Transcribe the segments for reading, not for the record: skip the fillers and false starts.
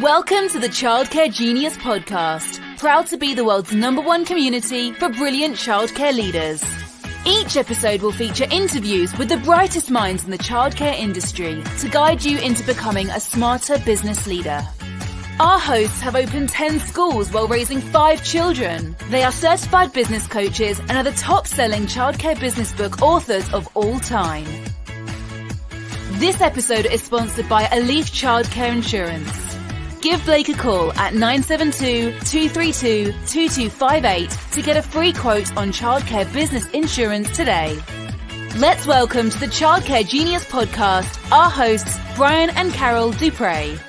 Welcome to the Childcare Genius podcast, proud to be the world's #1 community for brilliant childcare leaders. Each episode will feature interviews with the brightest minds in the childcare industry to guide you into becoming a smarter business leader. Our hosts have opened 10 schools while raising 5 children. They are certified business coaches and are the top-selling childcare business book authors of all time. This episode is sponsored by Elite Childcare Insurance. Give Blake a call at 972-232-2258 to get a free quote on childcare business insurance today. Let's welcome to the Childcare Genius podcast our hosts, Brian and Carol Duprey.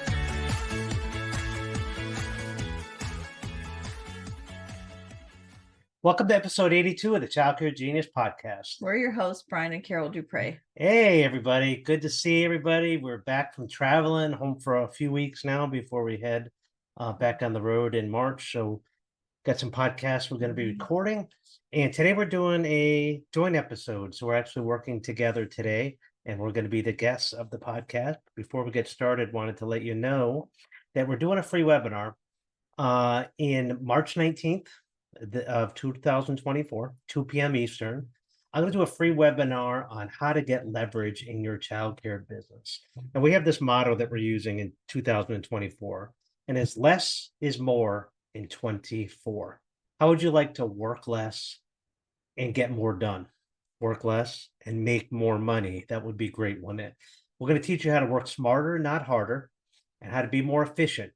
Welcome to episode 82 of the Childcare Genius podcast. We're your hosts, Brian and Carol Duprey. Hey, everybody. Good to see everybody. We're back from traveling, home for a few weeks now before we head back on the road in March. So got some podcasts we're going to be recording. And today we're doing a joint episode. So we're actually working together today, and we're going to be the guests of the podcast. Before we get started, wanted to let you know that we're doing a free webinar in March 19th. Of 2024, 2 p.m. Eastern. I'm going to do a free webinar on how to get leverage in your childcare business. And we have this motto that we're using in 2024, and it's less is more in 24. How would you like to work less and get more done? Work less and make more money. That would be great, wouldn't it? We're going to teach you how to work smarter, not harder, and how to be more efficient.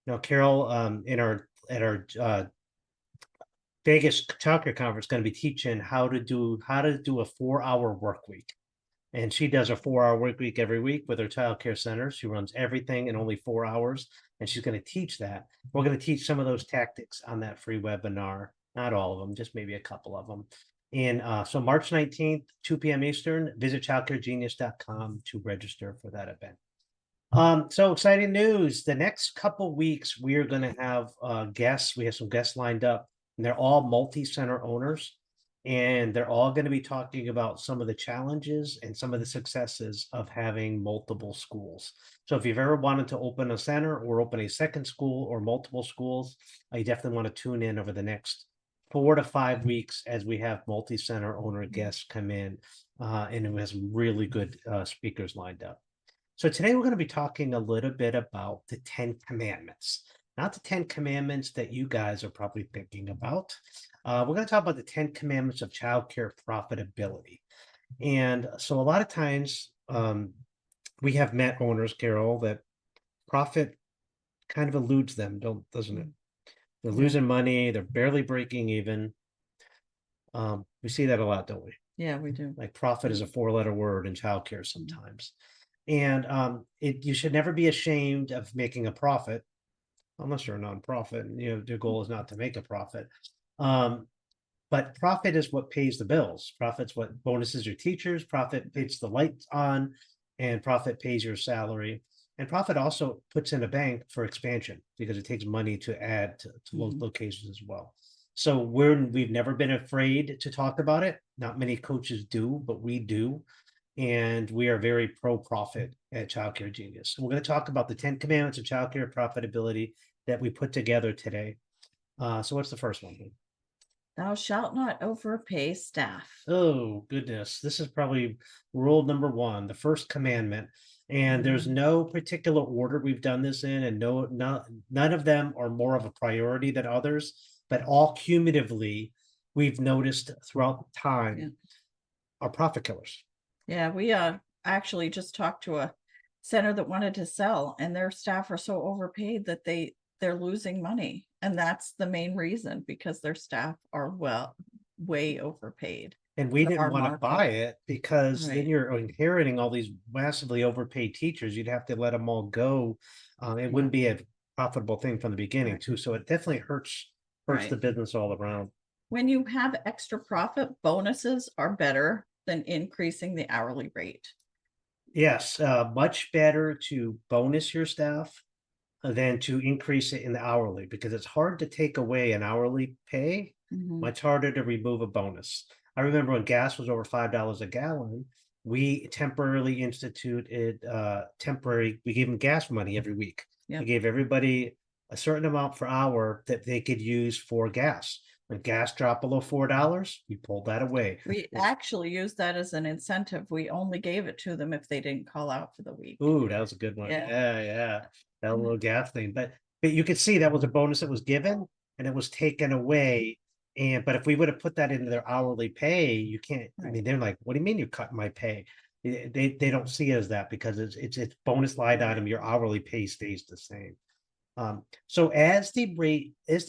Now, Carol, at our Vegas childcare conference, going to be teaching how to do a 4-hour work week, and she does a 4-hour work week every week with her childcare center. She runs everything in only 4 hours, and she's going to teach that. We're going to teach some of those tactics on that free webinar, not all of them, just maybe a couple of them. And so March 19th, 2 p.m. Eastern. Visit childcaregenius.com to register for that event. So exciting news! The next couple weeks we are going to have guests. We have some guests lined up. And they're all multi-center owners, and they're all going to be talking about some of the challenges and some of the successes of having multiple schools. So if you've ever wanted to open a center or open a second school or multiple schools, you definitely want to tune in over the next 4 to 5 weeks as we have multi-center owner guests come in, and we have some really good speakers lined up. So today we're going to be talking a little bit about the 10 Commandments. Not the 10 Commandments that you guys are probably thinking about. We're going to talk about the 10 Commandments of childcare profitability. And so a lot of times we have met owners, Carol, that profit kind of eludes them, doesn't it? They're losing money. They're barely breaking even. We see that a lot, don't we? Yeah, we do. Like profit is a 4-letter word in childcare sometimes. And you should never be ashamed of making a profit. Unless you're a nonprofit, and your goal is not to make a profit. But profit is what pays the bills. Profit's what bonuses your teachers. Profit pays the lights on, and profit pays your salary. And profit also puts in a bank for expansion because it takes money to add to locations as well. So we've never been afraid to talk about it. Not many coaches do, but we do. And we are very pro-profit at Childcare Genius. So we're going to talk about the 10 Commandments of childcare profitability that we put together today. So what's the first one? Thou shalt not overpay staff. Oh, goodness. This is probably rule number 1, the first commandment. And there's no particular order we've done this in, and none of them are more of a priority than others, but all cumulatively, we've noticed throughout time are profit killers. Yeah, we actually just talked to a center that wanted to sell, and their staff are so overpaid that they're losing money. And that's the main reason, because their staff are way overpaid. And we didn't want to buy it because then you're inheriting all these massively overpaid teachers. You'd have to let them all go. It wouldn't be a profitable thing from the beginning too. So it definitely hurts the business all around. When you have extra profit, bonuses are better than increasing the hourly rate. Yes, much better to bonus your staff than to increase it in the hourly, because it's hard to take away an hourly pay, much harder to remove a bonus. I remember when gas was over $5 a gallon, we temporarily instituted we gave them gas money every week. Yep. They gave everybody a certain amount per hour that they could use for gas. When gas dropped below $4, we pulled that away. We actually used that as an incentive. We only gave it to them if they didn't call out for the week. Ooh, that was a good one. Yeah. Yeah. That little gas thing. But you could see that was a bonus that was given and it was taken away. But if we would have put that into their hourly pay, you can't. I Right. mean, they're like, "What do you mean you cut my pay?" They don't see it as that because it's bonus line item. Your hourly pay stays the same. So as the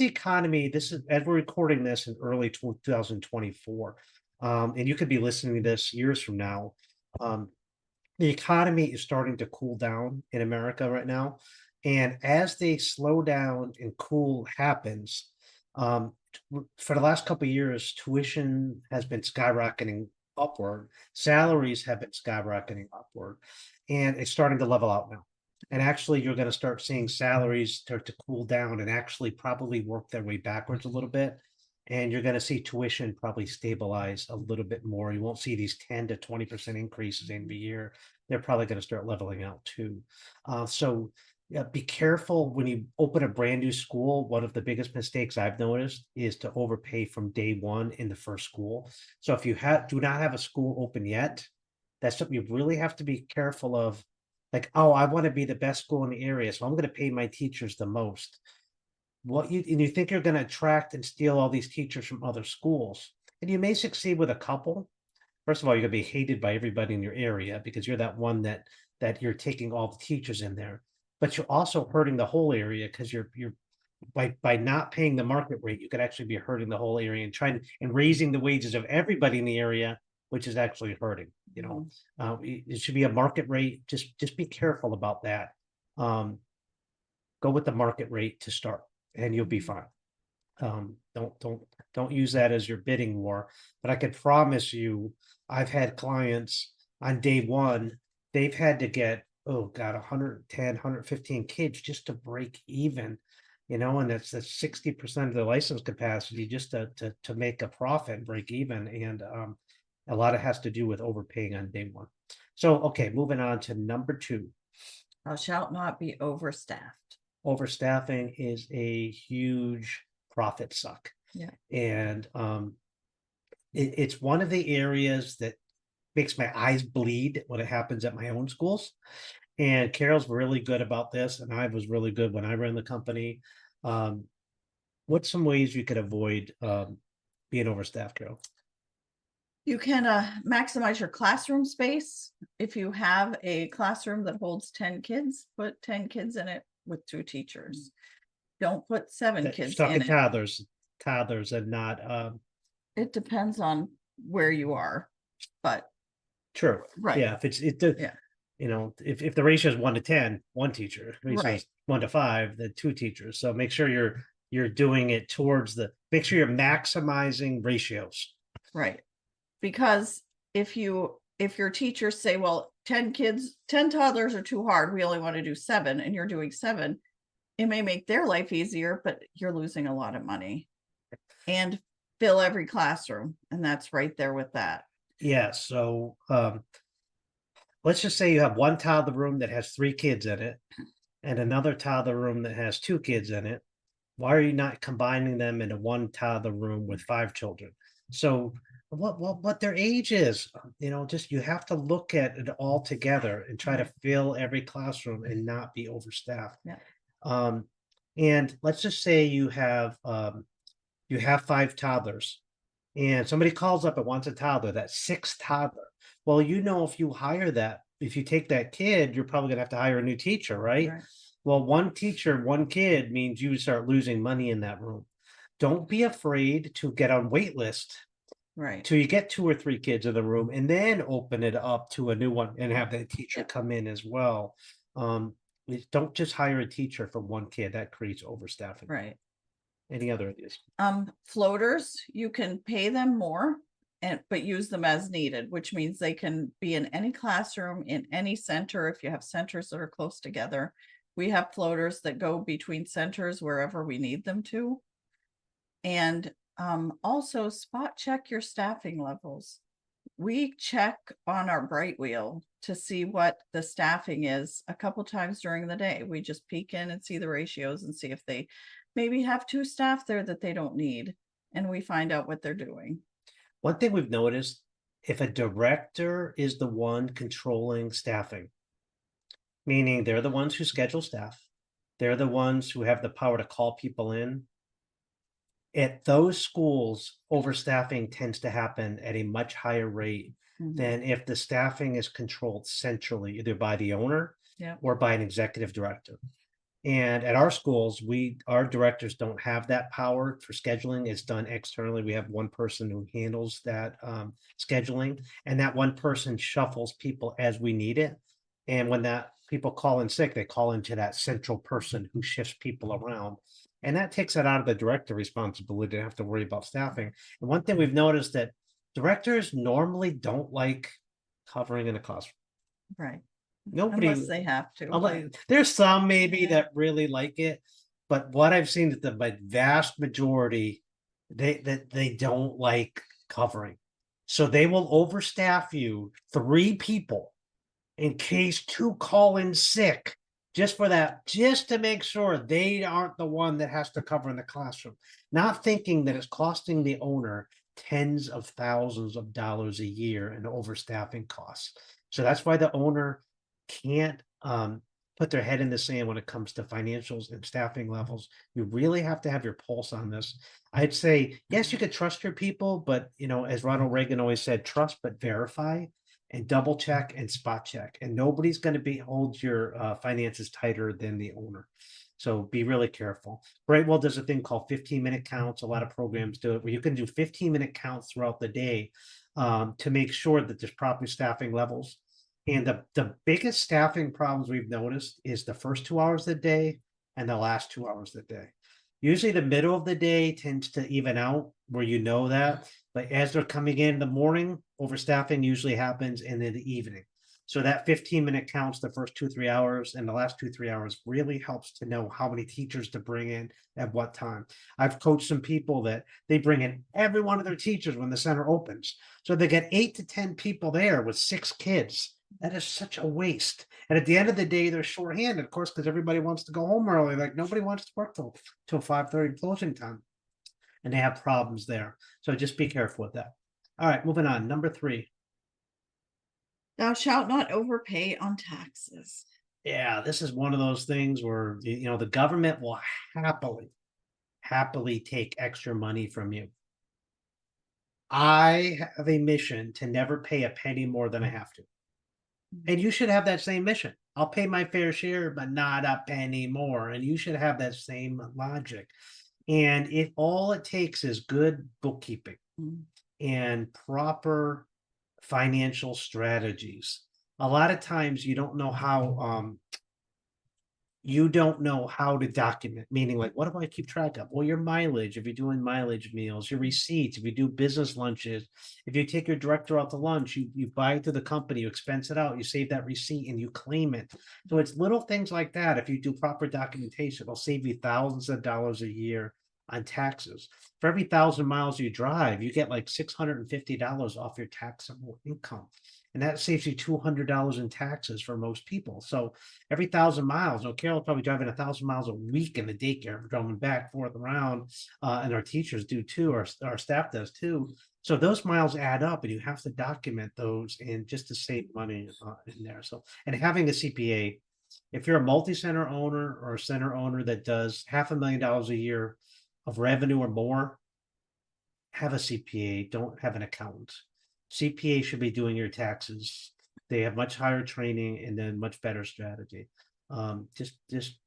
economy, this is as we're recording this in early 2024, and you could be listening to this years from now. The economy is starting to cool down in America right now. And as they slow down and cool happens, for the last couple of years, tuition has been skyrocketing upward, salaries have been skyrocketing upward, and it's starting to level out now. And actually, you're going to start seeing salaries start to cool down and actually probably work their way backwards a little bit. And you're going to see tuition probably stabilize a little bit more. You won't see these 10 to 20% increases every year. They're probably going to start leveling out too. So yeah, be careful when you open a brand new school. One of the biggest mistakes I've noticed is to overpay from day one in the first school. So if you do not have a school open yet, that's something you really have to be careful of. Like, oh, I want to be the best school in the area, so I'm going to pay my teachers the most. And you think you're going to attract and steal all these teachers from other schools, and you may succeed with a couple. First of all, you're going to be hated by everybody in your area because you're that one that you're taking all the teachers in there, but you're also hurting the whole area because you're by not paying the market rate, you could actually be hurting the whole area and raising the wages of everybody in the area, which is actually hurting. It should be a market rate. Just be careful about that. Go with the market rate to start, and you'll be fine. Don't use that as your bidding war. But I can promise you, I've had clients on day one, they've had to get, oh God, 110, 115 kids just to break even, and that's 60% of the license capacity just to make a profit and break even. And a lot of it has to do with overpaying on day one. So, okay, moving on to number 2. Thou shalt not be overstaffed. Overstaffing is a huge profit suck. Yeah. And it's one of the areas that makes my eyes bleed when it happens at my own schools. And Carol's really good about this, and I was really good when I ran the company. What's some ways you could avoid being overstaffed, Carol? You can maximize your classroom space. If you have a classroom that holds 10 kids, put 10 kids in it with 2 teachers. Don't put 7 kids Talking in it. toddlers and not It depends on where you are, but true. right. Yeah, Yeah. If the ratio is 1 to 10, 1 teacher, ratio Right. is 1 to 5, then 2 teachers. So make sure you're doing it make sure you're maximizing ratios. Right. Because if your teachers say, well, 10 toddlers are too hard, we only want to do 7, and you're doing 7, it may make their life easier, but you're losing a lot of money. And fill every classroom, and that's right there with that. Yeah, so let's just say you have one toddler room that has 3 kids in it and another toddler room that has 2 kids in it. Why are you not combining them into one toddler room with 5 children? So what their age is, just you have to look at it all together and try to fill every classroom and not be overstaffed. Yeah. And let's just say you have 5 toddlers and somebody calls up and wants a toddler, that's 6th toddler. Well, if you take that kid, you're probably gonna have to hire a new teacher, right? Well, 1 teacher, 1 kid means you start losing money in that room. Don't be afraid to get on wait list. Right. Till you get 2 or 3 kids in the room and then open it up to a new one and have the teacher come in as well. Don't just hire a teacher for 1 kid. That creates overstaffing. Right. Any other ideas? Floaters, you can pay them more but use them as needed, which means they can be in any classroom, in any center. If you have centers that are close together, we have floaters that go between centers wherever we need them to. And also spot check your staffing levels. we check on our bright wheel to see what the staffing is a couple times during the day. We just peek in and see the ratios and see if they maybe have 2 staff there that they don't need, and we find out what they're doing. One thing we've noticed, if a director is the one controlling staffing, meaning they're the ones who schedule staff, they're the ones who have the power to call people in. At those schools, overstaffing tends to happen at a much higher rate than if the staffing is controlled centrally, either by the owner Yeah. or by an executive director. And at our schools, our directors don't have that power for scheduling. It's done externally. We have one person who handles that scheduling, and that one person shuffles people as we need it. And when that people call in sick, they call into that central person who shifts people around. And that takes it out of the director responsibility to have to worry about staffing. And one thing we've noticed that directors normally don't like covering in a classroom. Right. Nobody, Unless they have to. there's some maybe Yeah. that really like it, but what I've seen is the vast majority, they don't like covering. So they will overstaff you 3 people in case 2 call in sick, just for that, just to make sure they aren't the one that has to cover in the classroom, not thinking that it's costing the owner tens of thousands of dollars a year in overstaffing costs. So that's why the owner can't put their head in the sand when it comes to financials and staffing levels. You really have to have your pulse on this. I'd say, yes, you could trust your people, but as Ronald Reagan always said, trust but verify, and double check and spot check. And nobody's going to hold your finances tighter than the owner. So be really careful. Brightwell does a thing called 15-minute counts. A lot of programs do it, where you can do 15-minute counts throughout the day to make sure that there's proper staffing levels. And the biggest staffing problems we've noticed is the first 2 hours of the day and the last 2 hours of the day. Usually the middle of the day tends to even out where that, but as they're coming in the morning, overstaffing usually happens in the evening. So that 15-minute counts the first 2-3 hours, and the last 2-3 hours really helps to know how many teachers to bring in at what time. I've coached some people that they bring in every one of their teachers when the center opens. So they get 8 to 10 people there with 6 kids. That is such a waste. And at the end of the day, they're shorthanded, of course, because everybody wants to go home early. Like nobody wants to work till 5:30 closing time. And they have problems there. So just be careful with that. All right, moving on. Number 3. Thou shalt not overpay on taxes. Yeah, this is one of those things where the government will happily take extra money from you. I have a mission to never pay a penny more than I have to. And you should have that same mission. I'll pay my fair share, but not a penny more. And you should have that same logic. And if all it takes is good bookkeeping and proper financial strategies, a lot of times you don't know how to document, meaning like, what do I keep track of? Well, your mileage, if you're doing mileage meals, your receipts, if you do business lunches, if you take your director out to lunch, you buy it through the company, you expense it out, you save that receipt and you claim it. So it's little things like that. If you do proper documentation, it'll save you thousands of dollars a year on taxes. For every 1,000 miles you drive, you get like $650 off your taxable income. And that saves you $200 in taxes for most people. So every 1,000 miles, Carol's probably driving 1,000 miles a week in the daycare, driving back, forth, around, and our teachers do too, our staff does too. So those miles add up, and you have to document those, and just to save money in there. So, and having a CPA, if you're a multi-center owner or a center owner that does $500,000 a year of revenue or more, have a CPA. Don't have an accountant. CPA should be doing your taxes. They have much higher training and then much better strategy. Just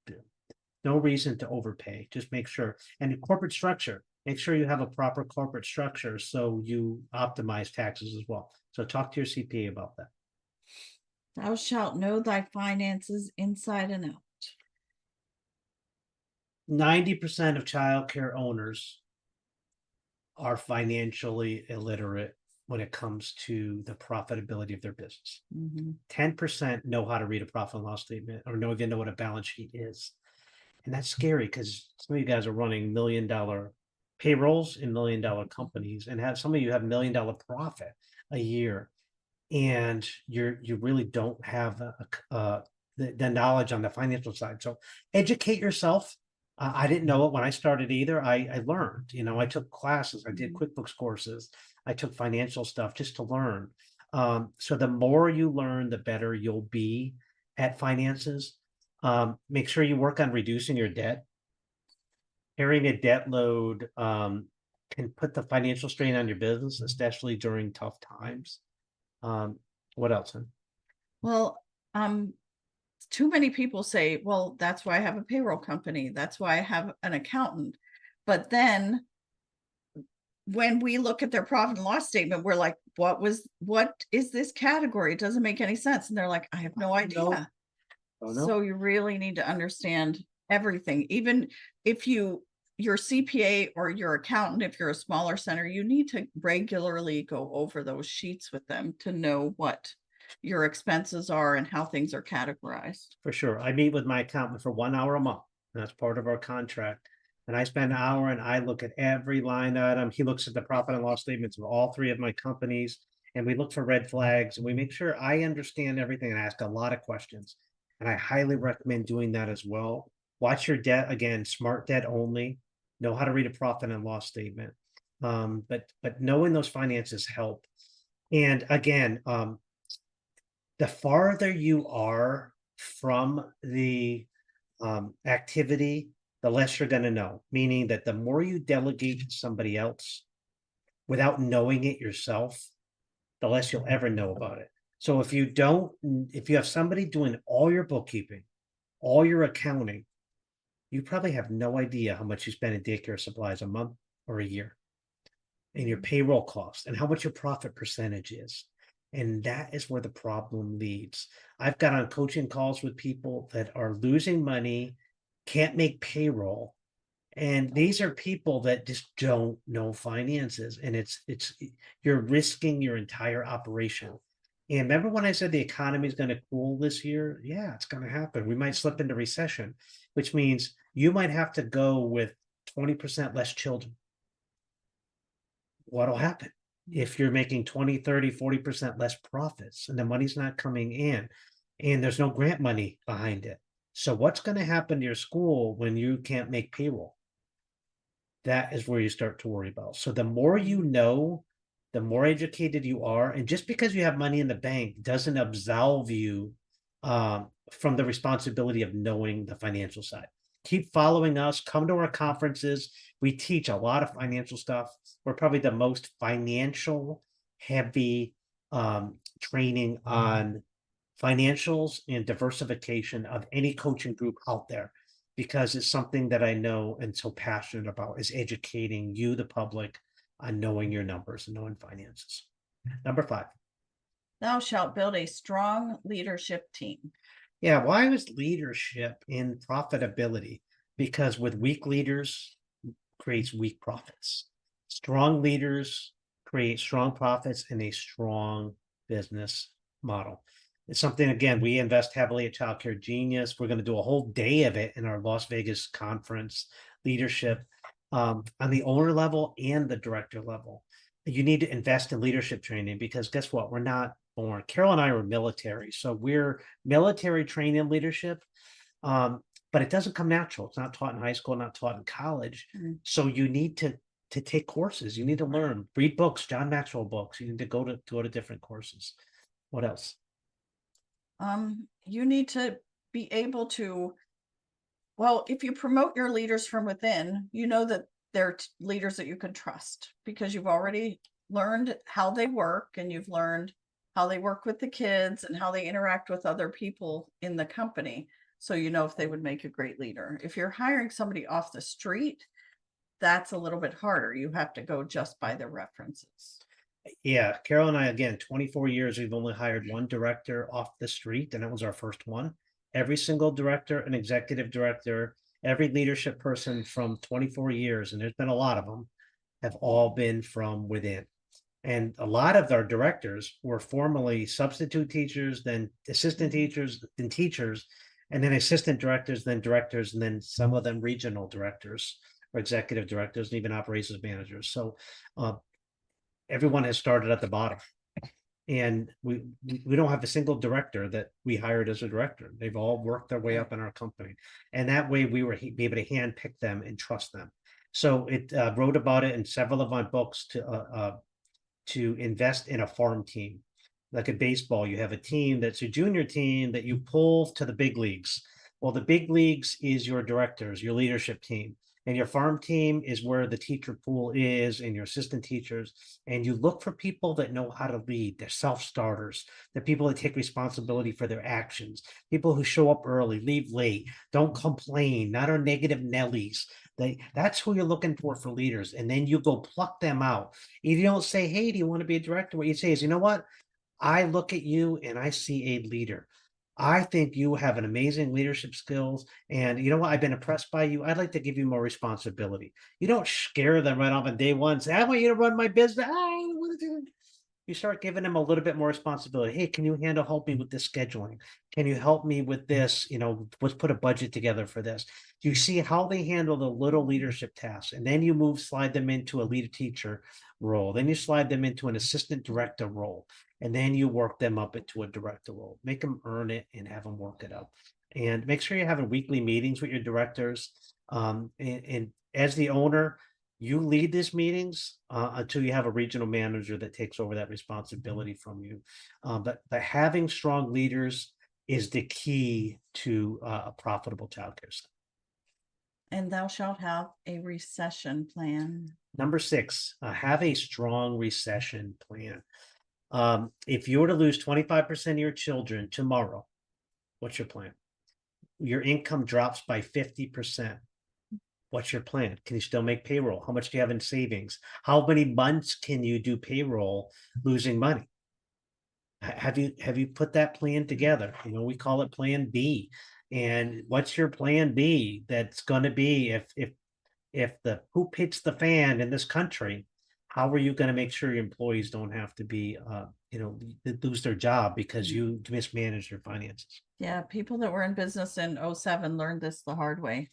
no reason to overpay. Just make sure. And corporate structure, make sure you have a proper corporate structure so you optimize taxes as well. So talk to your CPA about that. Thou shalt know thy finances inside and out. 90% of childcare owners are financially illiterate when it comes to the profitability of their business. 10% know how to read a profit and loss statement or even know what a balance sheet is. And that's scary because some of you guys are running $1 million payrolls in $1 million companies, and some of you have $1 million profit. a year, and you really don't have the knowledge on the financial side. So educate yourself. I didn't know it when I started either. I learned, I took classes, I did QuickBooks courses, I took financial stuff just to learn. So the more you learn, the better you'll be at finances. Make sure you work on reducing your debt. Carrying a debt load can put the financial strain on your business, especially during tough times. What else? Huh? Well, too many people say, well, that's why I have a payroll company. That's why I have an accountant. But then when we look at their profit and loss statement, we're like, what is this category? It doesn't make any sense. And they're like, I have no idea. Oh, no. So you really need to understand everything. Even if your CPA or your accountant, if you're a smaller center, you need to regularly go over those sheets with them to know what your expenses are and how things are categorized. For sure. I meet with my accountant for 1 hour a month. That's part of our contract. And I spend an hour and I look at every line item. He looks at the profit and loss statements of all three of my companies. And we look for red flags and we make sure I understand everything and ask a lot of questions. And I highly recommend doing that as well. Watch your debt, again, smart debt only. Know how to read a profit and loss statement. But knowing those finances help. And again, the farther you are from the activity, the less you're going to know. Meaning that the more you delegate to somebody else without knowing it yourself, the less you'll ever know about it. So if you have somebody doing all your bookkeeping, all your accounting, you probably have no idea how much you spend in daycare supplies a month or a year, and your payroll costs, and how much your profit percentage is. And that is where the problem leads. I've got on coaching calls with people that are losing money, can't make payroll. And these are people that just don't know finances. And you're risking your entire operation. And remember when I said the economy is going to cool this year? Yeah, it's going to happen. We might slip into recession, which means you might have to go with 20% less children. What'll happen? If you're making 20, 30, 40% less profits and the money's not coming in and there's no grant money behind it. So what's going to happen to your school when you can't make payroll? That is where you start to worry about. So the more you know, the more educated you are. And just because you have money in the bank doesn't absolve you from the responsibility of knowing the financial side. Keep following us, come to our conferences. We teach a lot of financial stuff. We're probably the most financial heavy training on financials and diversification of any coaching group out there, because it's something that I know and so passionate about, is educating you, the public, on knowing your numbers and knowing finances. Number 5. Thou shalt build a strong leadership team. Yeah, why was leadership in profitability? Because with weak leaders creates weak profits. Strong leaders create strong profits and a strong business model. It's something, again, we invest heavily at Child Care Genius. We're going to do a whole day of it in our Las Vegas conference, leadership on the owner level and the director level. You need to invest in leadership training, because guess what? We're not born. Carol and I were military, so we're military trained in leadership, but it doesn't come natural. It's not taught in high school, not taught in college. So you need to take courses. You need to learn, read books, John Maxwell books. You need to go to different courses. What else? You need to be able to, well, if you promote your leaders from within, you know that they're leaders that you can trust, because you've already learned how they work, and you've learned how they work with the kids and how they interact with other people in the company. So you know if they would make a great leader. If you're hiring somebody off the street, that's a little bit harder. You have to go just by their references. Yeah, Carol and I, again, 24 years, we've only hired one director off the street, and that was our first one. Every single director and executive director, every leadership person from 24 years, and there's been a lot of them, have all been from within. And a lot of our directors were formerly substitute teachers, then assistant teachers, then teachers, and then assistant directors, then directors, and then some of them regional directors or executive directors, and even operations managers. So everyone has started at the bottom. And we don't have a single director that we hired as a director. They've all worked their way up in our company. And that way we were be able to handpick them and trust them. So it wrote about it in several of my books to invest in a farm team. Like a baseball, you have a team that's a junior team that you pull to the big leagues. Well, the big leagues is your directors, your leadership team. And your farm team is where the teacher pool is and your assistant teachers. And you look for people that know how to lead. They're self-starters. They're people that take responsibility for their actions. People who show up early, leave late, don't complain, not are negative Nellies. That's who you're looking for leaders. And then you go pluck them out. You don't say, hey, do you want to be a director? What you say is, you know what? I look at you and I see a leader. I think you have an amazing leadership skills. And you know what? I've been impressed by you. I'd like to give you more responsibility. You don't scare them right off on day one. Say, I want you to run my business. You start giving them a little bit more responsibility. Hey, can you help me with this scheduling? Can you help me with this? Let's put a budget together for this. You see how they handle the little leadership tasks, and then you slide them into a lead teacher role. Then you slide them into an assistant director role, and then you work them up into a director role. Make them earn it and have them work it up. And make sure you're having weekly meetings with your directors. And as the owner, you lead these meetings until you have a regional manager that takes over that responsibility from you. But having strong leaders is the key to a profitable childcare center. And thou shalt have a recession plan. Number 6, have a strong recession plan. If you were to lose 25% of your children tomorrow, what's your plan? Your income drops by 50%. What's your plan? Can you still make payroll? How much do you have in savings? How many months can you do payroll losing money? Have you put that plan together? We call it plan B. And what's your plan B that's going to be if the poop hits the fan in this country? How are you going to make sure your employees don't have to be lose their job because you mismanage their finances? Yeah, people that were in business in 07 learned this the hard way.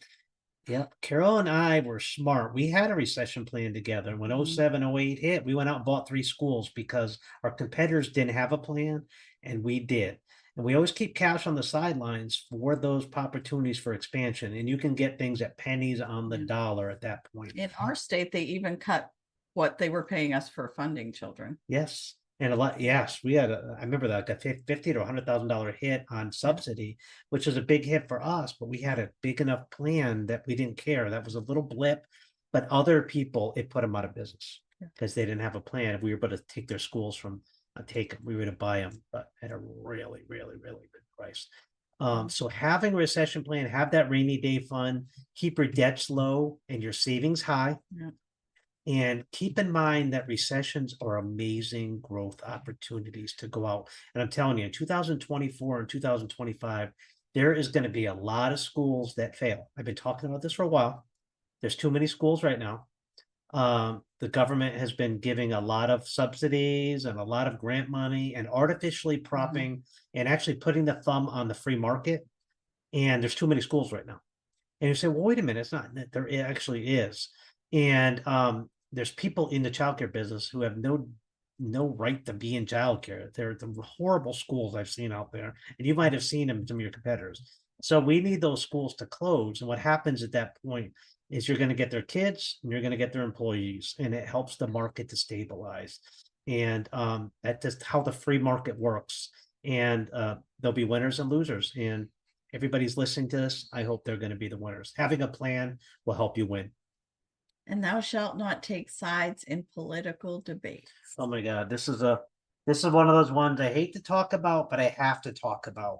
Yep. Carol and I were smart. We had a recession plan together. When 07, 08 hit, we went out and bought 3 schools because our competitors didn't have a plan and we did. And we always keep cash on the sidelines for those opportunities for expansion. And you can get things at pennies on the dollar at that point. In our state, they even cut what they were paying us for funding children. Yes. And a lot, yes, we had I remember that, like a $50,000 to $100,000 hit on subsidy, which was a big hit for us, but we had a big enough plan that we didn't care. That was a little blip, but other people, it put them out of business because they didn't have a plan. If we were able to take their schools from we were to buy them, but at a really, really, really good price. So having a recession plan, have that rainy day fund, keep your debts low and your savings high. Yeah. And keep in mind that recessions are amazing growth opportunities to go out. And I'm telling you, in 2024 and 2025, there is going to be a lot of schools that fail. I've been talking about this for a while. There's too many schools right now. The government has been giving a lot of subsidies and a lot of grant money and artificially propping and actually putting the thumb on the free market. And there's too many schools right now. And you say, well, wait a minute, it's not. There actually is. And there's people in the childcare business who have no right to be in childcare. They're the horrible schools I've seen out there, and you might have seen them, some of your competitors. So we need those schools to close. And what happens at that point is you're going to get their kids and you're going to get their employees, and it helps the market to stabilize. And that's just how the free market works. And there'll be winners and losers. And everybody's listening to this. I hope they're going to be the winners. Having a plan will help you win. And thou shalt not take sides in political debates. Oh my God, this is one of those ones I hate to talk about, but I have to talk about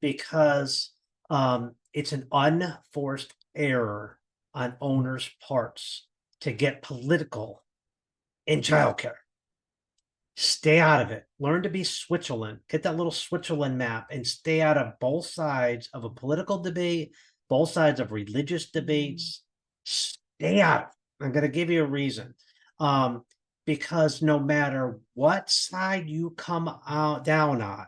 because it's an unforced error on owners' parts to get political in childcare. Stay out of it. Learn to be Switzerland. Get that little Switzerland map and stay out of both sides of a political debate, both sides of religious debates. Stay out of it. I'm going to give you a reason. Because no matter what side you come down on,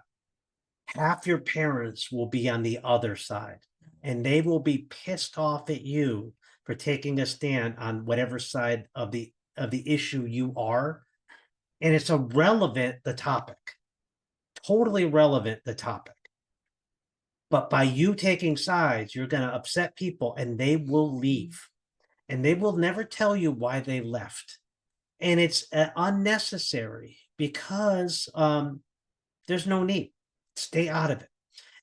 half your parents will be on the other side, and they will be pissed off at you for taking a stand on whatever side of the issue you are. And it's irrelevant, the topic. totally irrelevant, the topic. But by you taking sides, you're going to upset people and they will leave. And they will never tell you why they left. And it's unnecessary because there's no need. Stay out of it.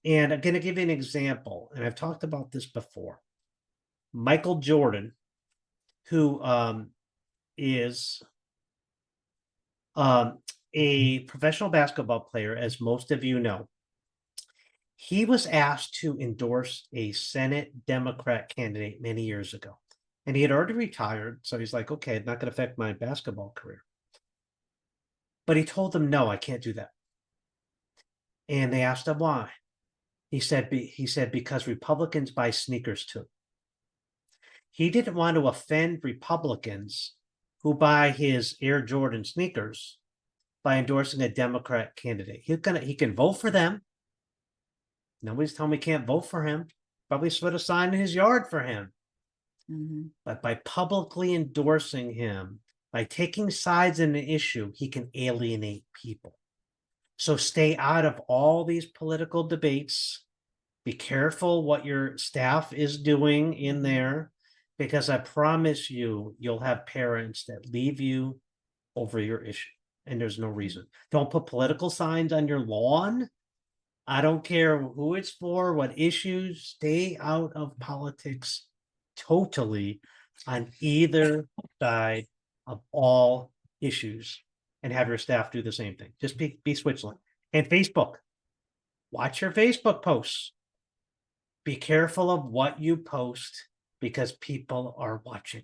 And I'm going to give you an example. And I've talked about this before. Michael Jordan, who is a professional basketball player, as most of you know. He was asked to endorse a Senate Democrat candidate many years ago. And he had already retired. So he's like, okay, it's not going to affect my basketball career. But he told them, no, I can't do that. And they asked him why. He said, because Republicans buy sneakers too. He didn't want to offend Republicans who buy his Air Jordan sneakers by endorsing a Democrat candidate. He can vote for them. Nobody's telling me he can't vote for him. Probably put a sign in his yard for him. Mm-hmm. But by publicly endorsing him, by taking sides in an issue, he can alienate people. So stay out of all these political debates. Be careful what your staff is doing in there, because I promise you, you'll have parents that leave you over your issue, and there's no reason. Don't put political signs on your lawn. I don't care who it's for, what issues. Stay out of politics totally on either side of all issues, and have your staff do the same thing. Just be Switzerland. And Facebook. Watch your Facebook posts. Be careful of what you post because people are watching.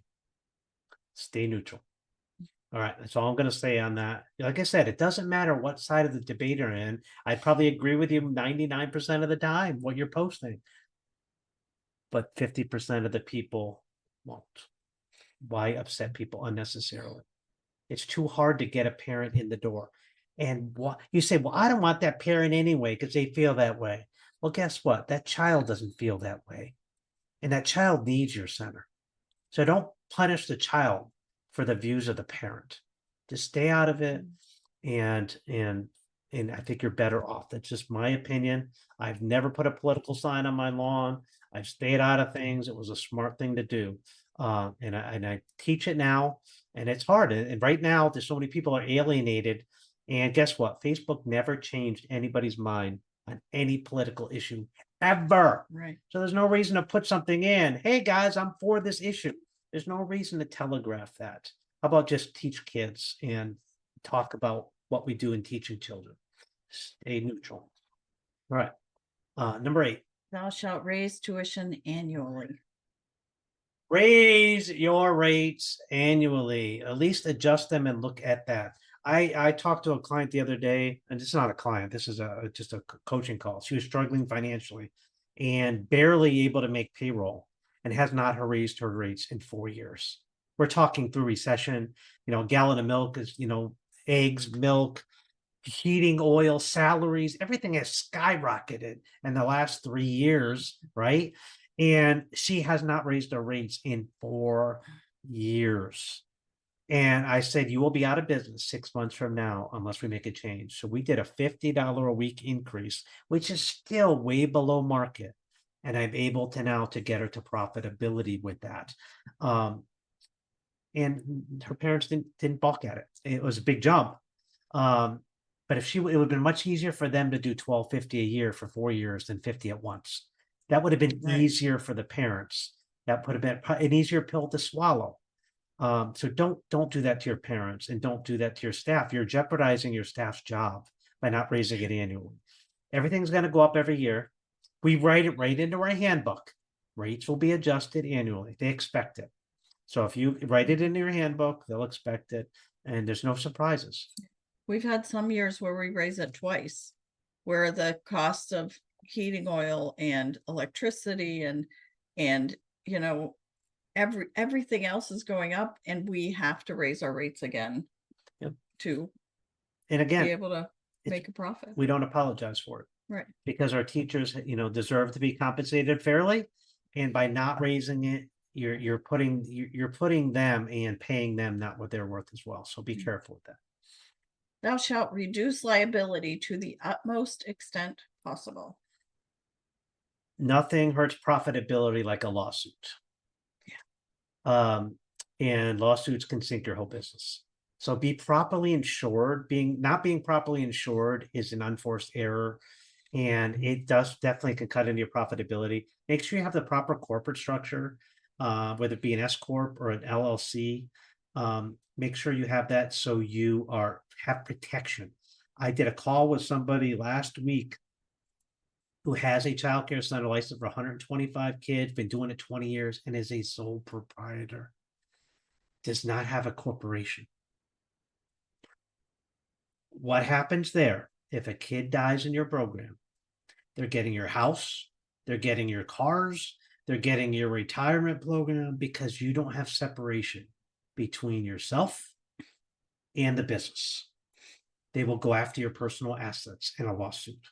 Stay neutral. All right, that's all I'm going to say on that. Like I said, it doesn't matter what side of the debate you're in. I probably agree with you 99% of the time what you're posting. But 50% of the people won't. Why upset people unnecessarily? It's too hard to get a parent in the door. And you say, well, I don't want that parent anyway because they feel that way. Well, guess what? That child doesn't feel that way. And that child needs your center. So don't punish the child for the views of the parent. Just stay out of it. And I think you're better off. That's just my opinion. I've never put a political sign on my lawn. I've stayed out of things. It was a smart thing to do. And I teach it now, and it's hard. And right now, there's so many people are alienated. And guess what? Facebook never changed anybody's mind on any political issue ever. Right. So there's no reason to put something in. Hey guys, I'm for this issue. There's no reason to telegraph that. How about just teach kids and talk about what we do in teaching children? Stay neutral. All right. Number 8. Thou shalt raise tuition annually. Raise your rates annually. At least adjust them and look at that. I talked to a client the other day, and this is not a client. This is just a coaching call. She was struggling financially and barely able to make payroll, and has not raised her rates in 4 years. We're talking through recession. A gallon of milk is, eggs, milk, heating oil, salaries, everything has skyrocketed in the last 3 years, right? And she has not raised her rates in 4 years. And I said, you will be out of business 6 months from now unless we make a change. So we did a $50 a week increase, which is still way below market. And I'm able to now to get her to profitability with that. And her parents didn't balk at it. It was a big jump. But it would have been much easier for them to do $1,250 a year for 4 years than 50 at once. That would have been easier for the parents. That would have been an easier pill to swallow. So don't do that to your parents, and don't do that to your staff. You're jeopardizing your staff's job by not raising it annually. Everything's going to go up every year. We write it right into our handbook. Rates will be adjusted annually. They expect it. So if you write it into your handbook, they'll expect it, and there's no surprises. We've had some years where we raise it twice, where the cost of heating oil and electricity and everything else is going up, and we have to raise our rates again. Yep. To be able to make a profit. We don't apologize for it. Right. Because our teachers, deserve to be compensated fairly. And by not raising it, you're putting them and paying them not what they're worth as well. So be careful with that. Thou shalt reduce liability to the utmost extent possible. Nothing hurts profitability like a lawsuit. And lawsuits can sink your whole business. So be properly insured. Not being properly insured is an unforced error, and it does definitely can cut into your profitability. Make sure you have the proper corporate structure, whether it be an S corp or an LLC. Make sure you have that so you have protection. I did a call with somebody last week who has a child care center license for 125 kids, been doing it 20 years, and is a sole proprietor. Does not have a corporation. What happens there? If a kid dies in your program, they're getting your house, they're getting your cars, they're getting your retirement program because you don't have separation between yourself and the business. They will go after your personal assets in a lawsuit.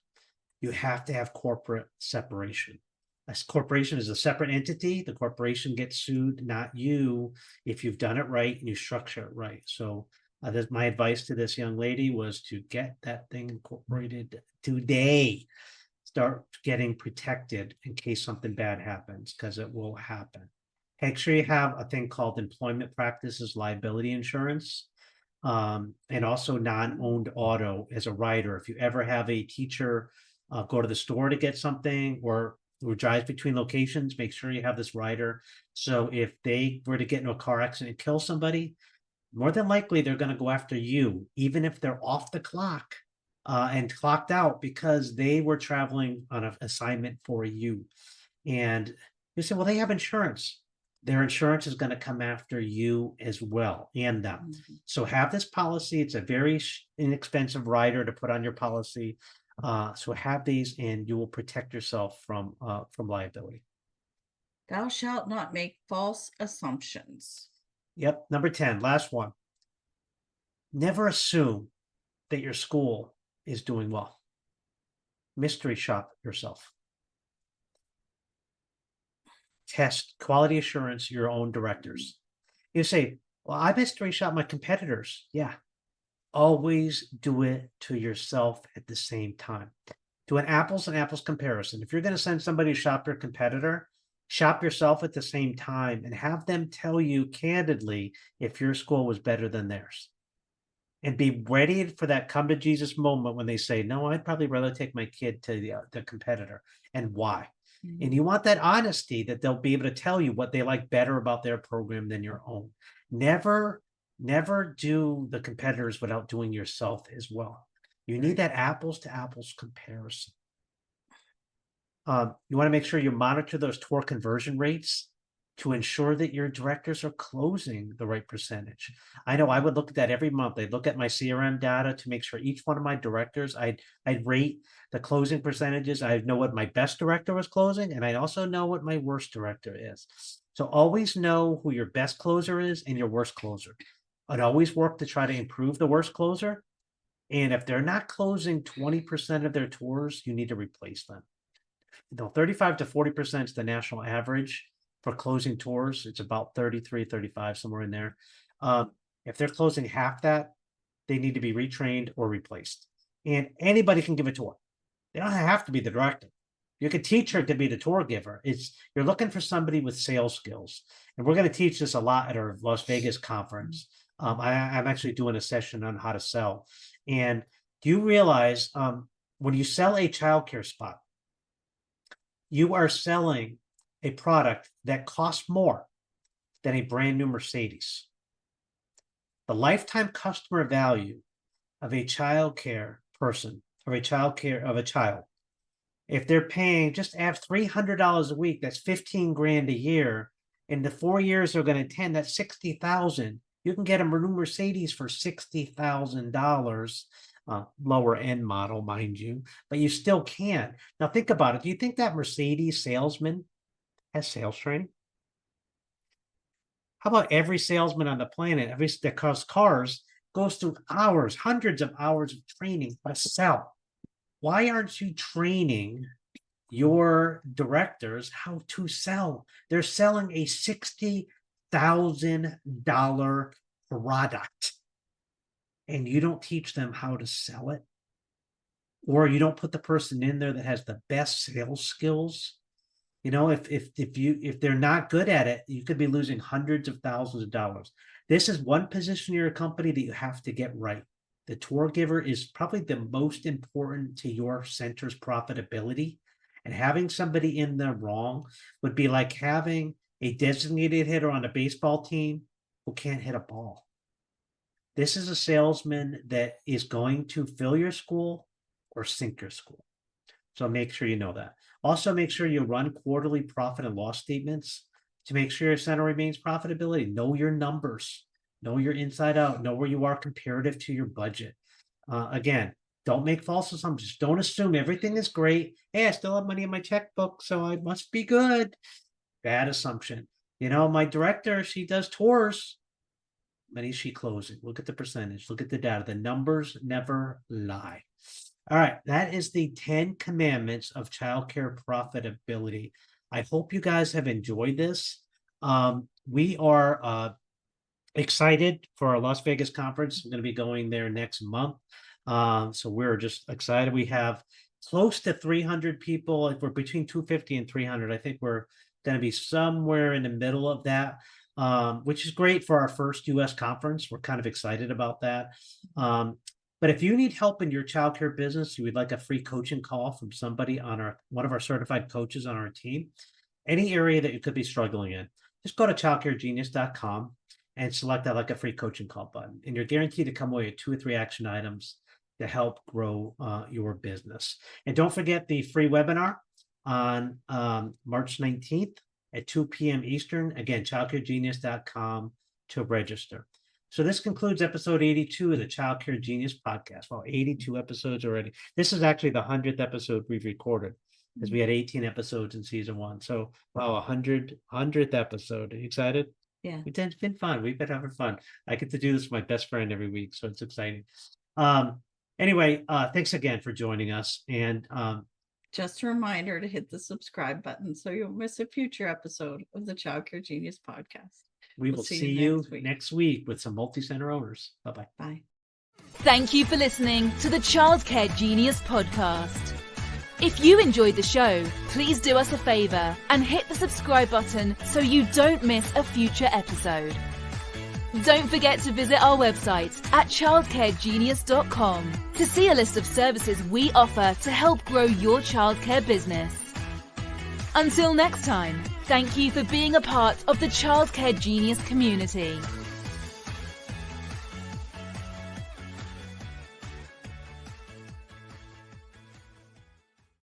You have to have corporate separation. A corporation is a separate entity. The corporation gets sued, not you, if you've done it right and you structure it right. So my advice to this young lady was to get that thing incorporated today. Start getting protected in case something bad happens, because it will happen. Make sure you have a thing called employment practices liability insurance, and also non-owned auto as a rider. If you ever have a teacher go to the store to get something or drives between locations, make sure you have this rider. So if they were to get into a car accident and kill somebody, more than likely they're going to go after you, even if they're off the clock and clocked out, because they were traveling on an assignment for you. And you say, well, they have insurance. Their insurance is going to come after you as well, and them. Mm-hmm. So have this policy. It's a very inexpensive rider to put on your policy. So have these, and you will protect yourself from liability. Thou shalt not make false assumptions. Yep. Number 10, last one. Never assume that your school is doing well. Mystery shop yourself. Test quality assurance your own directors. You say, well, I mystery shop my competitors. Yeah. Always do it to yourself at the same time. Do an apples and apples comparison. If you're going to send somebody to shop your competitor, shop yourself at the same time and have them tell you candidly if your school was better than theirs. And be ready for that come to Jesus moment when they say, no, I'd probably rather take my kid to the competitor, and why. Mm-hmm. And you want that honesty that they'll be able to tell you what they like better about their program than your own. Never do the competitors without doing yourself as well. You need that apples to apples comparison. You want to make sure you monitor those tour conversion rates to ensure that your directors are closing the right percentage. I know I would look at that every month. I'd look at my CRM data to make sure each one of my directors, I'd rate the closing percentages. I know what my best director was closing, and I also know what my worst director is. So always know who your best closer is and your worst closer. I'd always work to try to improve the worst closer. And if they're not closing 20% of their tours, you need to replace them. 35 to 40% is the national average for closing tours. It's about 33, 35, somewhere in there. If they're closing half that, they need to be retrained or replaced. And anybody can give a tour. They don't have to be the director. You could teach her to be the tour giver. You're looking for somebody with sales skills. And we're going to teach this a lot at our Las Vegas conference. I'm actually doing a session on how to sell. And do you realize when you sell a childcare spot, you are selling a product that costs more than a brand new Mercedes. The lifetime customer value of a childcare person, or a child, if they're paying just $300 a week, that's $15,000 a year. In the 4 years they're going to attend, that's $60,000. You can get a new Mercedes for $60,000. Lower end model, mind you, but you still can. Now think about it. Do you think that Mercedes salesman has sales training? How about every salesman on the planet, that sells cars, goes through hours, hundreds of hours of training to sell? Why aren't you training your directors how to sell? They're selling a $60,000 product. and you don't teach them how to sell it, or you don't put the person in there that has the best sales skills, if they're not good at it, you could be losing hundreds of thousands of dollars. This is one position in your company that you have to get right. The tour giver is probably the most important to your center's profitability. And having somebody in there wrong would be like having a designated hitter on a baseball team who can't hit a ball. This is a salesman that is going to fill your school or sink your school. So make sure you know that. Also, make sure you run quarterly profit and loss statements to make sure your center remains profitability. Know your numbers, know your inside out, know where you are comparative to your budget. Again, don't make false assumptions. Don't assume everything is great. Hey, I still have money in my checkbook, so I must be good. Bad assumption. My director, she does tours. Many is she closing? Look at the percentage. Look at the data. The numbers never lie. All right, that is the 10 commandments of childcare profitability. I hope you guys have enjoyed this. We are excited for our Las Vegas conference. We're going to be going there next month. So we're just excited. We have close to 300 people. We're between 250 and 300. I think we're going to be somewhere in the middle of that, which is great for our first US conference. We're kind of excited about that. But if you need help in your childcare business, you would like a free coaching call from somebody on one of our certified coaches on our team, any area that you could be struggling in, just go to childcaregenius.com and select that like a free coaching call button. And you're guaranteed to come away with 2 or 3 action items to help grow your business. And don't forget the free webinar on March 19th at 2 p.m. Eastern. Again, childcaregenius.com to register. So this concludes episode 82 of the Childcare Genius podcast. Well, 82 episodes already. This is actually the 100th episode we've recorded because we had 18 episodes in season 1. So, wow, 100th episode. Are you excited? Yeah. It's been fun. We've been having fun. I get to do this with my best friend every week, so it's exciting. Anyway, thanks again for joining us. And just a reminder to hit the subscribe button so you won't miss a future episode of the Childcare Genius podcast. We will see you next week with some multi-center owners. Bye-bye. Bye. Thank you for listening to the Childcare Genius podcast. If you enjoyed the show, please do us a favor and hit the subscribe button so you don't miss a future episode. Don't forget to visit our website at childcaregenius.com to see a list of services we offer to help grow your childcare business. Until next time, thank you for being a part of the Childcare Genius community.